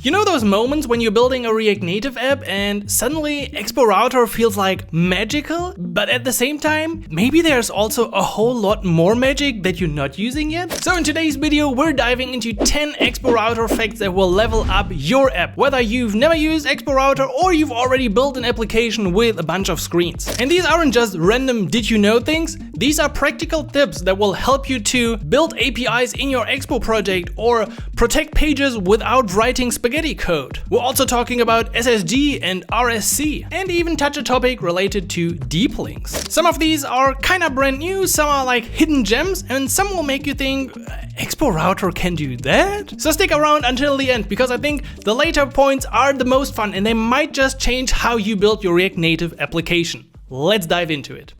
You know those moments when you're building a React Native app and suddenly Expo Router feels like magical, but at the same time, maybe there's also a whole lot more magic that you're not using yet? So in today's video, we're diving into 10 Expo Router facts that will level up your app, whether you've never used Expo Router or you've already built an application with a bunch of screens. And these aren't just random did you know things, these are practical tips that will help you to build APIs in your Expo project or protect pages without writing spaghetti code. We're also talking about SSD and RSC, and even touch a topic related to deep links. Some of these are kinda brand new, some are like hidden gems, and some will make you think, Expo Router can do that? So stick around until the end, because I think the later points are the most fun and they might just change how you build your React Native application. Let's dive into it.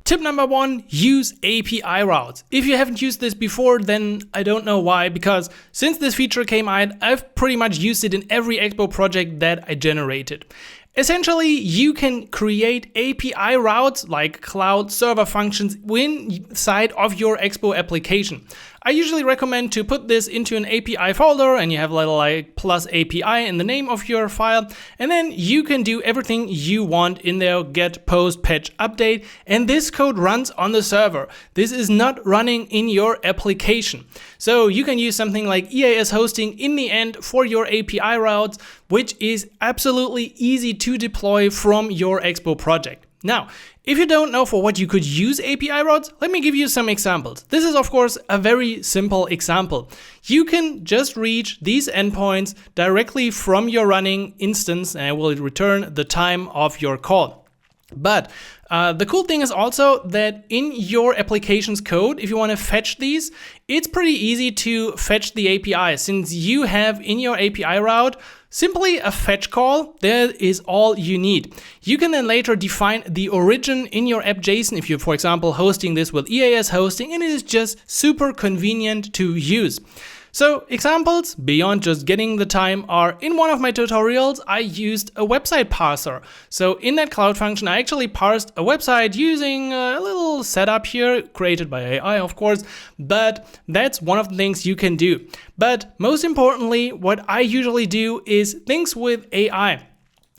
Tip number 1, use API routes. If you haven't used this before, then I don't know why, because since this feature came out, I've pretty much used it in every Expo project that I generated. Essentially, you can create API routes like cloud server functions inside of your Expo application. I usually recommend to put this into an API folder, and you have a little like plus API in the name of your file, and then you can do everything you want in there, get, post, patch, update, and this code runs on the server. This is not running in your application. So you can use something like EAS hosting in the end for your API routes, which is absolutely easy to deploy from your Expo project. Now, if you don't know for what you could use API routes, let me give you some examples. This is of course a very simple example. You can just reach these endpoints directly from your running instance and it will return the time of your call. But the cool thing is also that in your application's code, if you want to fetch these, it's pretty easy to fetch the API since you have in your API route simply a fetch call. That is all you need. You can then later define the origin in your app.json if you're, for example, hosting this with EAS hosting, and it is just super convenient to use. So examples beyond just getting the time are in one of my tutorials, I used a website parser. So in that cloud function, I actually parsed a website using a little setup here created by AI, of course, but that's one of the things you can do. But most importantly, what I usually do is things with AI.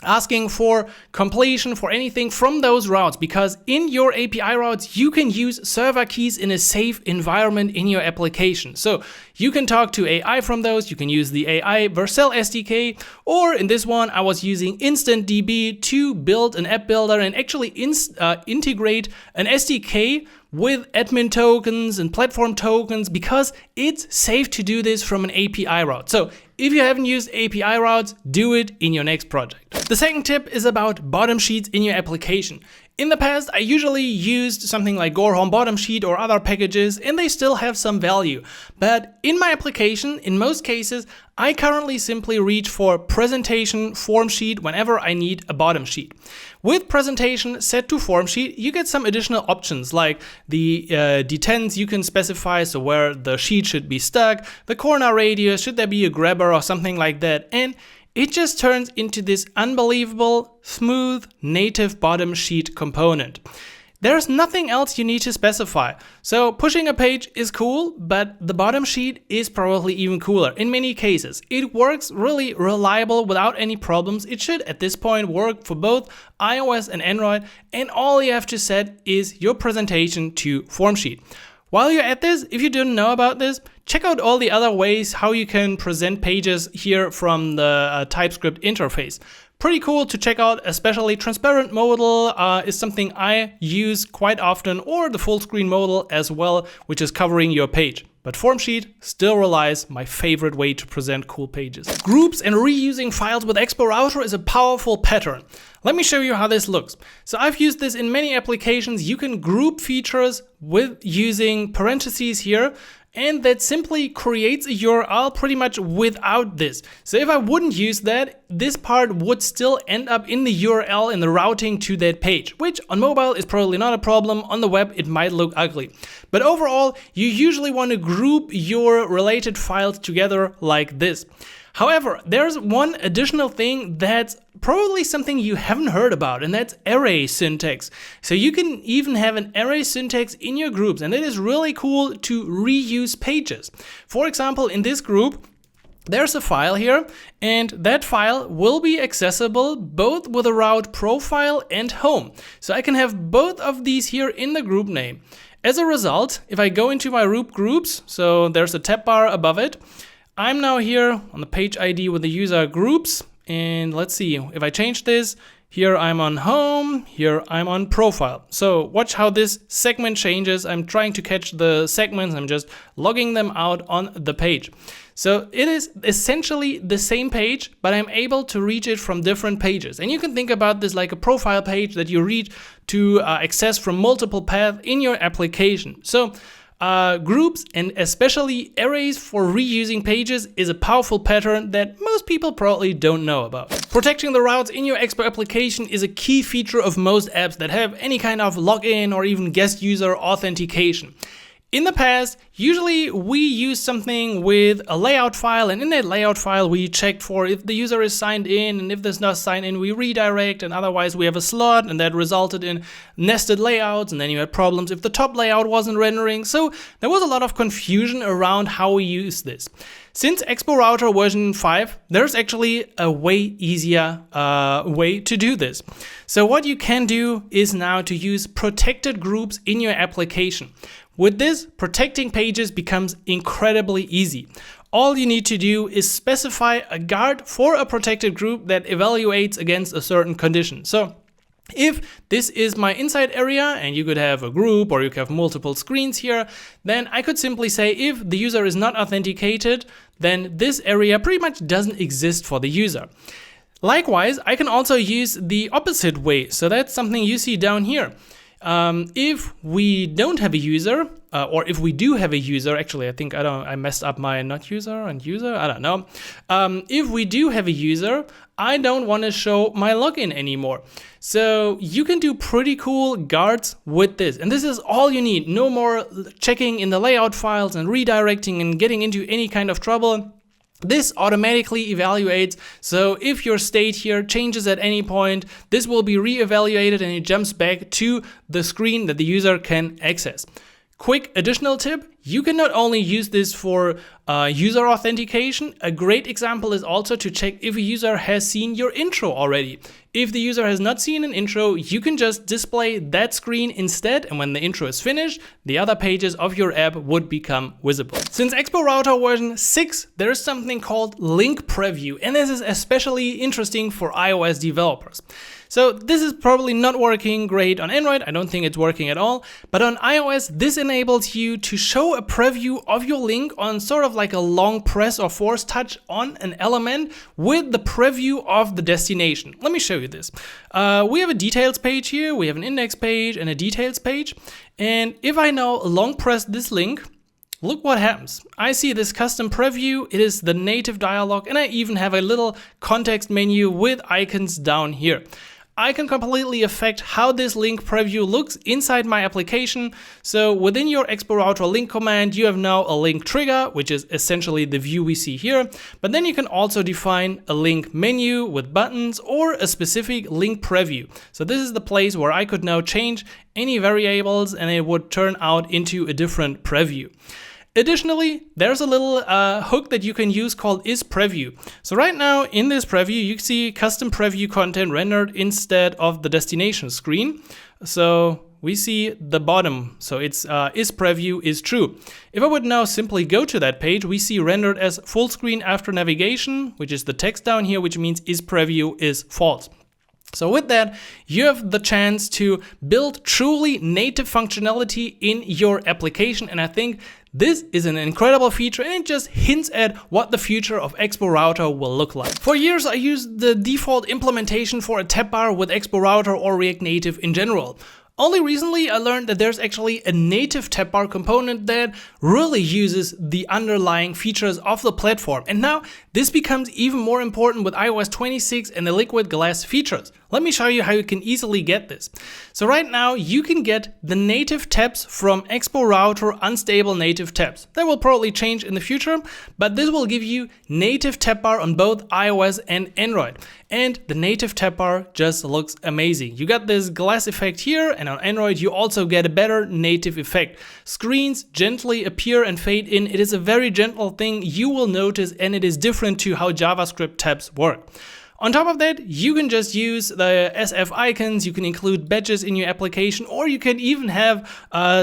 Asking for completion for anything from those routes, because in your API routes, you can use server keys in a safe environment in your application. So you can talk to AI from those, you can use the AI Vercel SDK, or in this one, I was using InstantDB to build an app builder and actually integrate an SDK with admin tokens and platform tokens, because it's safe to do this from an API route. So if you haven't used API routes, do it in your next project. The second tip is about bottom sheets in your application. In the past, I usually used something like Gorehome bottom sheet or other packages, and they still have some value. But in my application, in most cases, I currently simply reach for presentation form sheet whenever I need a bottom sheet. With presentation set to form sheet, you get some additional options like the detents you can specify, so where the sheet should be stuck, the corner radius, should there be a grabber or something like that, and it just turns into this unbelievable, smooth, native bottom sheet component. There's nothing else you need to specify. So pushing a page is cool, but the bottom sheet is probably even cooler in many cases. It works really reliable without any problems. It should at this point work for both iOS and Android, and all you have to set is your presentation to form sheet. While you're at this, if you didn't know about this, check out all the other ways how you can present pages here from the TypeScript interface. Pretty cool to check out, especially transparent modal is something I use quite often, or the full screen modal as well, which is covering your page. But form sheet still relies my favorite way to present cool pages. Groups and reusing files with Expo Router is a powerful pattern. Let me show you how this looks. So I've used this in many applications. You can group features with using parentheses here, and that simply creates a URL pretty much without this. So if I wouldn't use that, this part would still end up in the URL in the routing to that page, which on mobile is probably not a problem. On the web, it might look ugly. But overall, you usually want to group your related files together like this. However, there's one additional thing that's probably something you haven't heard about, and that's array syntax. So you can even have an array syntax in your groups, and it is really cool to reuse pages. For example, in this group, there's a file here, and that file will be accessible both with a route profile and home. So I can have both of these here in the group name. As a result, if I go into my root groups, so there's a tab bar above it, I'm now here on the page ID with the user groups, and let's see, if I change this, here I'm on home, here I'm on profile. So watch how this segment changes. I'm trying to catch the segments, I'm just logging them out on the page. So it is essentially the same page, but I'm able to reach it from different pages. And you can think about this like a profile page that you reach to access from multiple paths in your application. So groups and especially arrays for reusing pages is a powerful pattern that most people probably don't know about. Protecting the routes in your Expo application is a key feature of most apps that have any kind of login or even guest user authentication. In the past, usually we use something with a layout file, and in that layout file we checked for if the user is signed in, and if there's not signed in we redirect, and otherwise we have a slot, and that resulted in nested layouts, and then you had problems if the top layout wasn't rendering. So there was a lot of confusion around how we use this. Since Expo Router version 5, there's actually a way easier way to do this. So what you can do is now to use protected groups in your application. With this, protecting pages becomes incredibly easy. All you need to do is specify a guard for a protected group that evaluates against a certain condition. So if this is my inside area and you could have a group or you could have multiple screens here, then I could simply say if the user is not authenticated, then this area pretty much doesn't exist for the user. Likewise, I can also use the opposite way. So that's something you see down here. If we don't have a user, or if we do have a user, actually I think I messed up my not user and user, I don't know. If we do have a user, I don't want to show my login anymore. So you can do pretty cool guards with this, and this is all you need. No more checking in the layout files and redirecting and getting into any kind of trouble. This automatically evaluates, so if your state here changes at any point, this will be re-evaluated and it jumps back to the screen that the user can access. Quick additional tip, you can not only use this for user authentication, a great example is also to check if a user has seen your intro already. If the user has not seen an intro, you can just display that screen instead, and when the intro is finished, the other pages of your app would become visible. Since Expo Router version 6, there is something called link preview, and this is especially interesting for iOS developers. So this is probably not working great on Android, I don't think it's working at all, but on iOS this enables you to show a preview of your link on sort of like a long press or force touch on an element with the preview of the destination. Let me show you this. We have a details page here, we have an index page and a details page, and if I now long press this link, look what happens. I see this custom preview, it is the native dialog, and I even have a little context menu with icons down here. I can completely affect how this link preview looks inside my application. So within your Expo Router link command, you have now a link trigger, which is essentially the view we see here. But then you can also define a link menu with buttons or a specific link preview. So this is the place where I could now change any variables and it would turn out into a different preview. Additionally, there's a little hook that you can use called isPreview. So right now in this preview, you see custom preview content rendered instead of the destination screen. So we see the bottom, so it's isPreview is true. If I would now simply go to that page, we see rendered as full screen after navigation, which is the text down here, which means isPreview is false. So with that, you have the chance to build truly native functionality in your application, and I think this is an incredible feature and it just hints at what the future of Expo Router will look like. For years I used the default implementation for a tab bar with Expo Router or React Native in general. Only recently I learned that there's actually a native tab bar component that really uses the underlying features of the platform. And now this becomes even more important with iOS 26 and the liquid glass features. Let me show you how you can easily get this. So right now you can get the native tabs from Expo Router unstable native tabs. That will probably change in the future, but this will give you native tab bar on both iOS and Android. And the native tab bar just looks amazing. You got this glass effect here, and on Android you also get a better native effect. Screens gently appear and fade in. It is a very gentle thing you will notice, and it is different to how JavaScript tabs work. On top of that, you can just use the SF icons, you can include badges in your application, or you can even have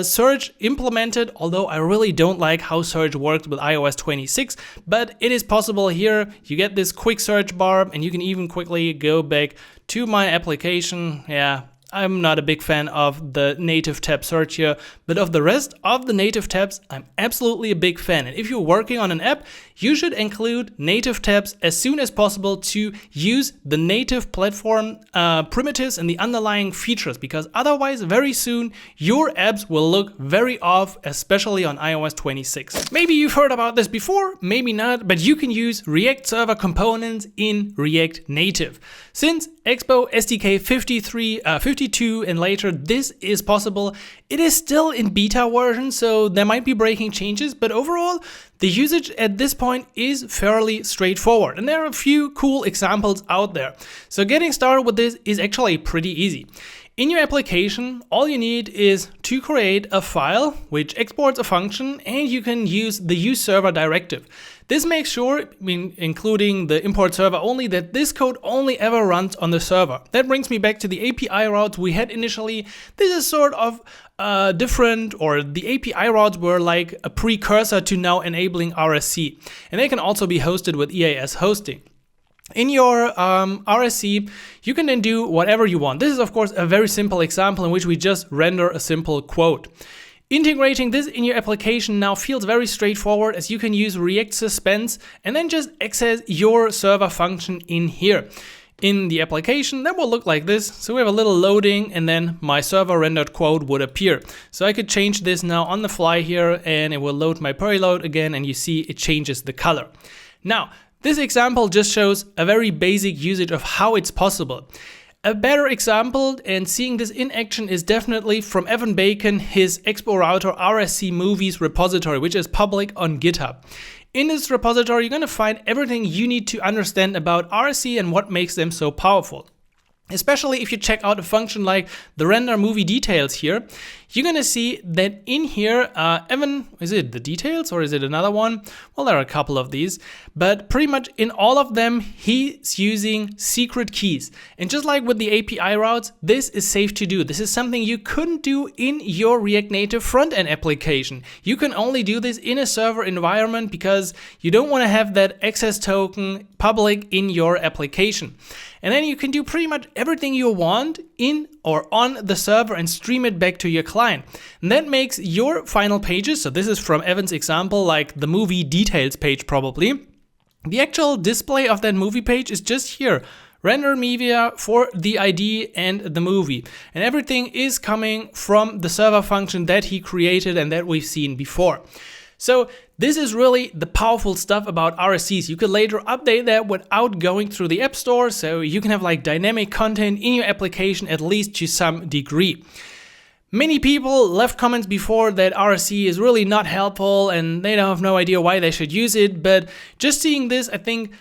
search implemented, although I really don't like how search works with iOS 26, but it is possible here. You get this quick search bar, and you can even quickly go back to my application. Yeah, I'm not a big fan of the native tab search here, but of the rest of the native tabs, I'm absolutely a big fan. And if you're working on an app, you should include native tabs as soon as possible to use the native platform primitives and the underlying features, because otherwise very soon your apps will look very off, especially on iOS 26. Maybe you've heard about this before, maybe not, but you can use React server components in React Native. Since Expo SDK 52 and later, this is possible. It is still in beta version, so there might be breaking changes, but overall, the usage at this point is fairly straightforward, and there are a few cool examples out there. So getting started with this is actually pretty easy. In your application, all you need is to create a file which exports a function, and you can use the use server directive. This makes sure, including the import server only, that this code only ever runs on the server. That brings me back to the API routes we had initially. This is sort of different, or the API routes were like a precursor to now enabling RSC. And they can also be hosted with EAS hosting. In your RSC, you can then do whatever you want. This is of course a very simple example in which we just render a simple quote. Integrating this in your application now feels very straightforward, as you can use React suspense and then just access your server function in here. In the application, that will look like this. So we have a little loading, and then my server rendered quote would appear. So I could change this now on the fly here, and it will load my periload again, and you see it changes the color. Now, this example just shows a very basic usage of how it's possible. A better example, and seeing this in action, is definitely from Evan Bacon, his Expo Router RSC movies repository, which is public on GitHub. In this repository, you're going to find everything you need to understand about RSC and what makes them so powerful. Especially if you check out a function like the render movie details here, you're gonna see that in here, Evan, is it the details or is it another one? Well, there are a couple of these, but pretty much in all of them, he's using secret keys. And just like with the API routes, this is safe to do. This is something you couldn't do in your React Native front-end application. You can only do this in a server environment because you don't want to have that access token public in your application. And then you can do pretty much everything you want in or on the server and stream it back to your client. And that makes your final pages, so this is from Evan's example, like the movie details page probably. The actual display of that movie page is just here. Render media for the ID and the movie. And everything is coming from the server function that he created and that we've seen before. So this is really the powerful stuff about RSCs. You could later update that without going through the App Store, so you can have like dynamic content in your application, at least to some degree. Many people left comments before that RSC is really not helpful and they have no idea why they should use it, but just seeing this, I think,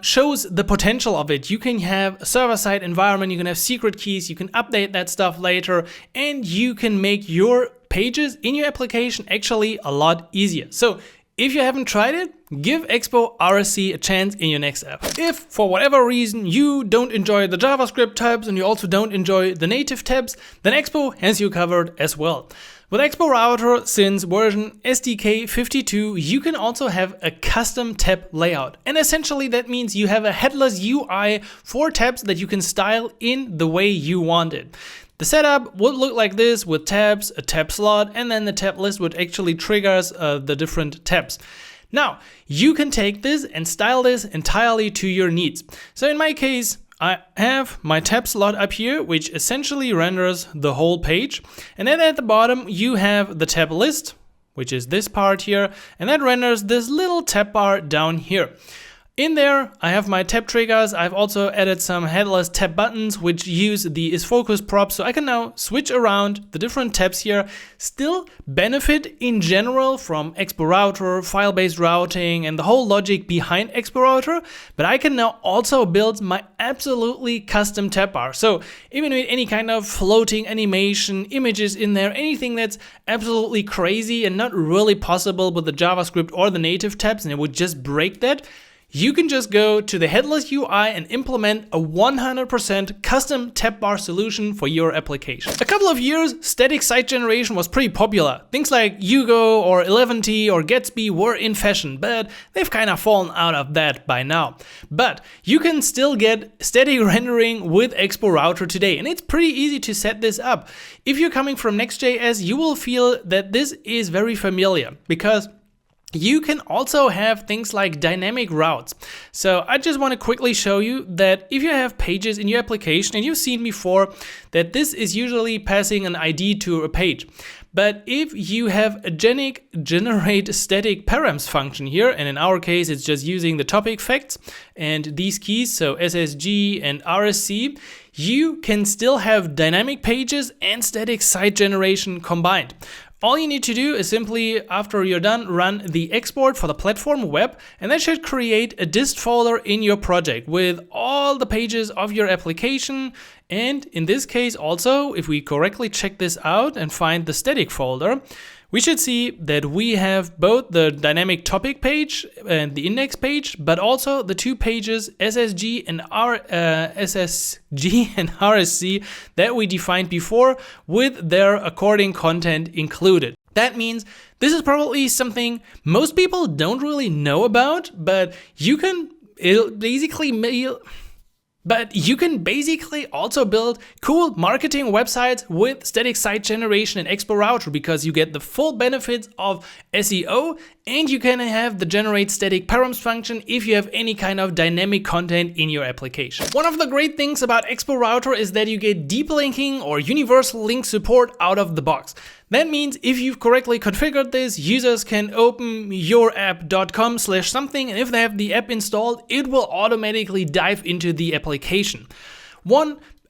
shows the potential of it. You can have a server-side environment, you can have secret keys, you can update that stuff later, and you can make your pages in your application actually a lot easier. So if you haven't tried it, give Expo RSC a chance in your next app. If for whatever reason you don't enjoy the JavaScript tabs and you also don't enjoy the native tabs, then Expo has you covered as well. With Expo Router, since version SDK 52, you can also have a custom tab layout. And essentially that means you have a headless UI for tabs that you can style in the way you want it. The setup would look like this, with tabs, a tab slot, and then the tab list, which actually triggers the different tabs. Now, you can take this and style this entirely to your needs. So in my case, I have my tab slot up here, which essentially renders the whole page. And then at the bottom, you have the tab list, which is this part here, and that renders this little tab bar down here. In there, I have my tab triggers. I've also added some headless tab buttons, which use the isFocus prop, so I can now switch around the different tabs here, still benefit in general from Expo Router, file-based routing, and the whole logic behind Expo Router, but I can now also build my absolutely custom tab bar. So if you need any kind of floating animation, images in there, anything that's absolutely crazy and not really possible with the JavaScript or the native tabs, and it would just break that, you can just go to the headless UI and implement a 100% custom tab bar solution for your application. A couple of years, static site generation was pretty popular. Things like Hugo or 11t or Gatsby were in fashion, but they've kind of fallen out of that by now. But you can still get static rendering with Expo Router today, and it's pretty easy to set this up. If you're coming from Next.js, you will feel that this is very familiar because you can also have things like dynamic routes. So I just want to quickly show you that if you have pages in your application, and you've seen before that this is usually passing an ID to a page. But if you have a generate static params function here, and in our case, it's just using the topic facts and these keys, so SSG and RSC, you can still have dynamic pages and static site generation combined. All you need to do is simply, after you're done, run the export for the platform web, and that should create a dist folder in your project with all the pages of your application. And in this case also, if we correctly check this out and find the static folder, we should see that we have both the dynamic topic page and the index page, but also the two pages SSG and RSC that we defined before with their according content included. That means this is probably something most people don't really know about, but you can basically also build cool marketing websites with static site generation in Expo Router, because you get the full benefits of SEO and you can have the generate static params function if you have any kind of dynamic content in your application. One of the great things about Expo Router is that you get deep linking or universal link support out of the box. That means if you've correctly configured this, users can open yourapp.com/something, and if they have the app installed, it will automatically dive into the application.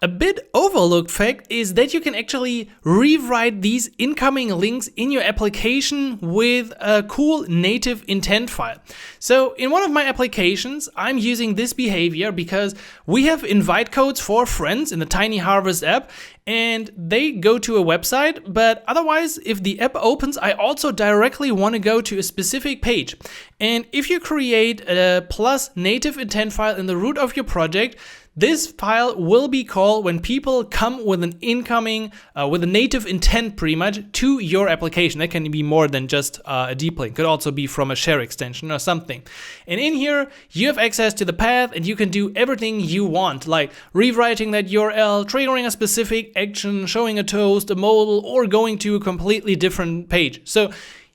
A bit overlooked fact is that you can actually rewrite these incoming links in your application with a cool native intent file. So in one of my applications, I'm using this behavior because we have invite codes for friends in the Tiny Harvest app, and they go to a website, but otherwise, if the app opens, I also directly want to go to a specific page. And if you create a plus native intent file in the root of your project, this file will be called when people come with an incoming, with a native intent pretty much to your application. That can be more than just a deep link. Could also be from a share extension or something. And in here, you have access to the path and you can do everything you want, like rewriting that URL, triggering a specific action, showing a toast, a modal, or going to a completely different page. So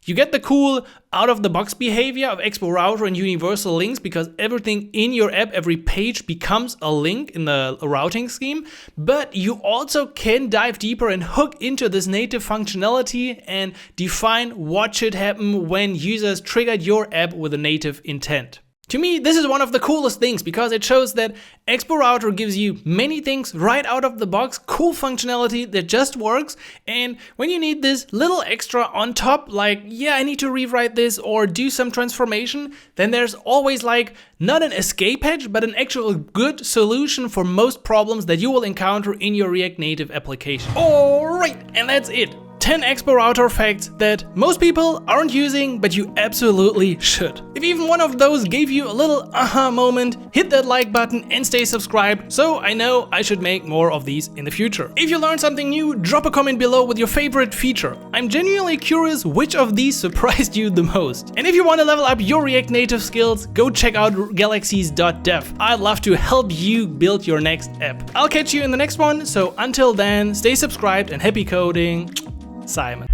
you get the cool out-of-the-box behavior of Expo Router and universal links, because everything in your app, every page becomes a link in the routing scheme. But you also can dive deeper and hook into this native functionality and define what should happen when users triggered your app with a native intent. To me, this is one of the coolest things because it shows that Expo Router gives you many things right out of the box, cool functionality that just works. And when you need this little extra on top, like, yeah, I need to rewrite this or do some transformation, then there's always like not an escape hatch, but an actual good solution for most problems that you will encounter in your React Native application. All right, and that's it. 10 Expo Router facts that most people aren't using, but you absolutely should. If even one of those gave you a little aha moment, hit that like button and stay subscribed so I know I should make more of these in the future. If you learned something new, drop a comment below with your favorite feature. I'm genuinely curious which of these surprised you the most. And if you want to level up your React Native skills, go check out galaxies.dev. I'd love to help you build your next app. I'll catch you in the next one, so until then, stay subscribed and happy coding. Simon.